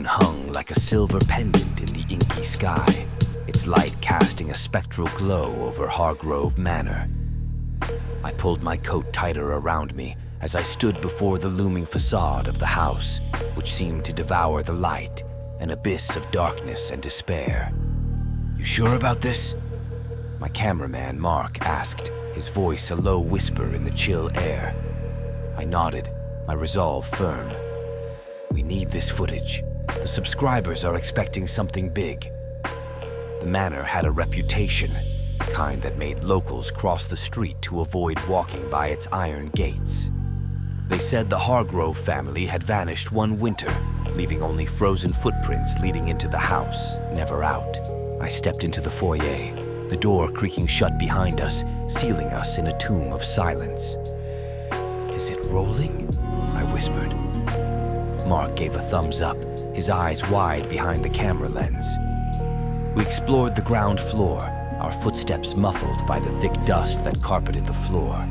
moon hung like a silver pendant in the inky sky, its light casting a spectral glow over Hargrove Manor. I pulled my coat tighter around me as I stood before the looming facade of the house, which seemed to devour the light, an abyss of darkness and despair. "You sure about this?" my cameraman, Mark, asked, his voice a low whisper in the chill air. I nodded, my resolve firm. "We need this footage. The subscribers are expecting something big." The manor had a reputation, the kind that made locals cross the street to avoid walking by its iron gates. They said the Hargrove family had vanished one winter, leaving only frozen footprints leading into the house, never out. I stepped into the foyer, the door creaking shut behind us, sealing us in a tomb of silence. "Is it rolling?" I whispered. Mark gave a thumbs up, his eyes wide behind the camera lens. We explored the ground floor, our footsteps muffled by the thick dust that carpeted the floor.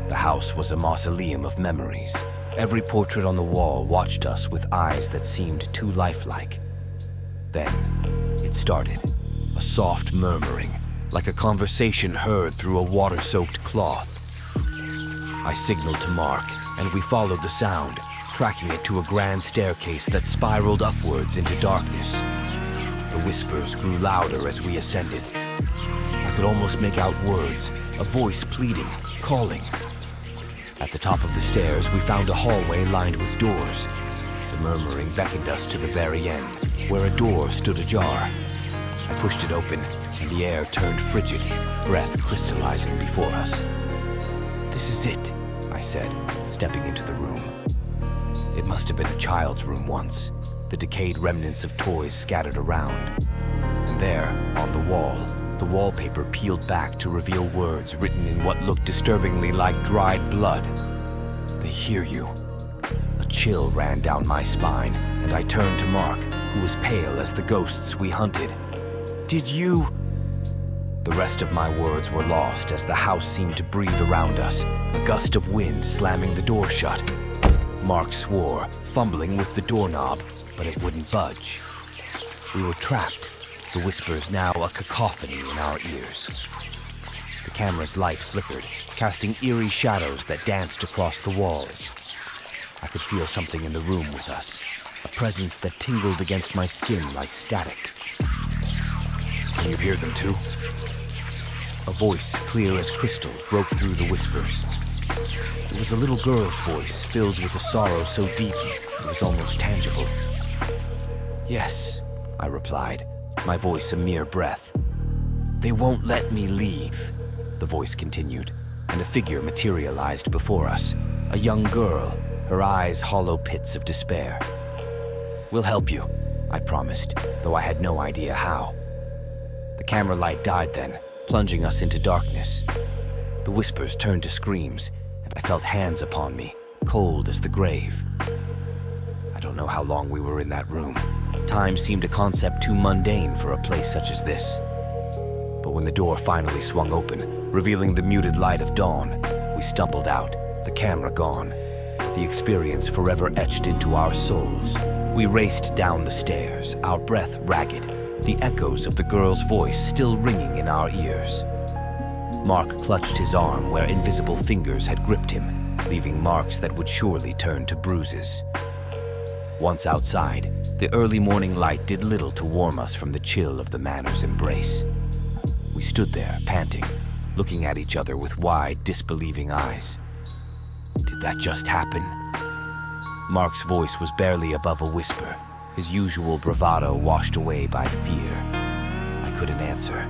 The house was a mausoleum of memories. Every portrait on the wall watched us with eyes that seemed too lifelike. Then it started, a soft murmuring, like a conversation heard through a water-soaked cloth. I signaled to Mark, and we followed the sound, tracking it to a grand staircase that spiraled upwards into darkness. The whispers grew louder as we ascended. I could almost make out words, a voice pleading, calling. At the top of the stairs, we found a hallway lined with doors. The murmuring beckoned us to the very end, where a door stood ajar. I pushed it open, and the air turned frigid, breath crystallizing before us. "This is it," I said, stepping into the room. It must have been a child's room once, the decayed remnants of toys scattered around. And there, on the wallpaper peeled back to reveal words written in what looked disturbingly like dried blood. "They hear you." A chill ran down my spine, and I turned to Mark, who was pale as the ghosts we hunted. "Did you—" The rest of my words were lost as the house seemed to breathe around us, a gust of wind slamming the door shut. Mark swore, fumbling with the doorknob, but it wouldn't budge. We were trapped, the whispers now a cacophony in our ears. The camera's light flickered, casting eerie shadows that danced across the walls. I could feel something in the room with us, a presence that tingled against my skin like static. "Can you hear them too?" A voice clear as crystal broke through the whispers. It was a little girl's voice, filled with a sorrow so deep it was almost tangible. "Yes," I replied, my voice a mere breath. "They won't let me leave," the voice continued, and a figure materialized before us, a young girl, her eyes hollow pits of despair. "We'll help you," I promised, though I had no idea how. The camera light died then, plunging us into darkness. The whispers turned to screams, and I felt hands upon me, cold as the grave. I don't know how long we were in that room. Time seemed a concept too mundane for a place such as this. But when the door finally swung open, revealing the muted light of dawn, we stumbled out, the camera gone, but the experience forever etched into our souls. We raced down the stairs, our breath ragged, the echoes of the girl's voice still ringing in our ears. Mark clutched his arm where invisible fingers had gripped him, leaving marks that would surely turn to bruises. Once outside, the early morning light did little to warm us from the chill of the manor's embrace. We stood there, panting, looking at each other with wide, disbelieving eyes. Did that just happen? Mark's voice was barely above a whisper, his usual bravado washed away by fear. I couldn't answer.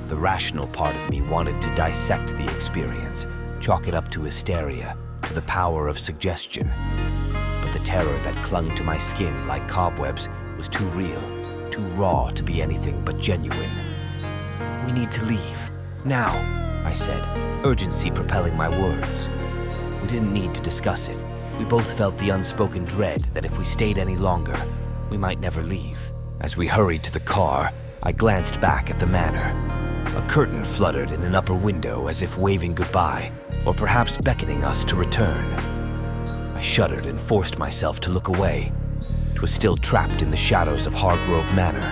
The rational part of me wanted to dissect the experience, chalk it up to hysteria, to the power of suggestion. But the terror that clung to my skin like cobwebs was too real, too raw to be anything but genuine. "We need to leave. Now," I said, urgency propelling my words. We didn't need to discuss it. We both felt the unspoken dread that if we stayed any longer, we might never leave. As we hurried to the car, I glanced back at the manor. A curtain fluttered in an upper window as if waving goodbye, or perhaps beckoning us to return. I shuddered and forced myself to look away. It was still trapped in the shadows of Hargrove Manor.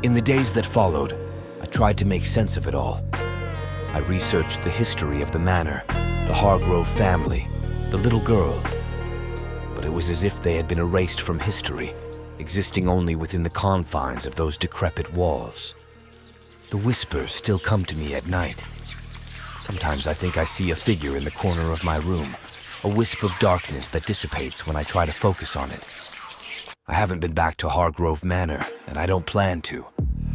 In the days that followed, I tried to make sense of it all. I researched the history of the manor, the Hargrove family, the little girl. But it was as if they had been erased from history, existing only within the confines of those decrepit walls. The whispers still come to me at night. Sometimes I think I see a figure in the corner of my room, a wisp of darkness that dissipates when I try to focus on it. I haven't been back to Hargrove Manor, and I don't plan to.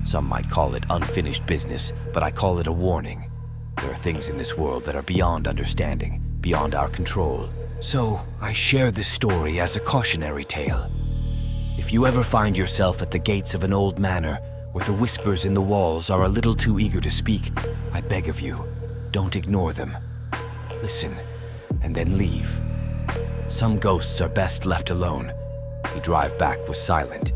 Some might call it unfinished business, but I call it a warning. There are things in this world that are beyond understanding, beyond our control. So I share this story as a cautionary tale. If you ever find yourself at the gates of an old manor where the whispers in the walls are a little too eager to speak, I beg of you, don't ignore them. Listen, and then leave. Some ghosts are best left alone. The drive back was silent.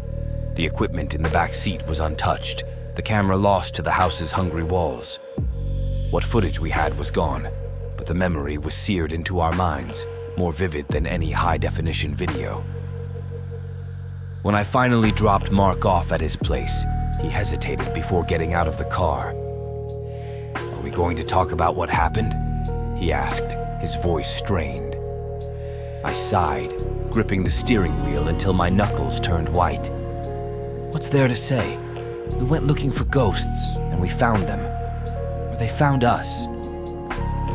The equipment in the back seat was untouched, the camera lost to the house's hungry walls. What footage we had was gone, but the memory was seared into our minds, more vivid than any high-definition video. When I finally dropped Mark off at his place, he hesitated before getting out of the car. "Are we going to talk about what happened?" he asked, his voice strained. I sighed, gripping the steering wheel until my knuckles turned white. What's there to say? We went looking for ghosts, and we found them. Or they found us.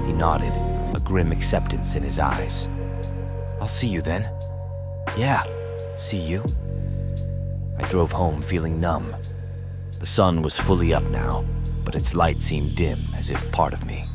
He nodded, a grim acceptance in his eyes. "I'll see you then." "Yeah, see you." I drove home feeling numb. The sun was fully up now, but its light seemed dim, as if part of me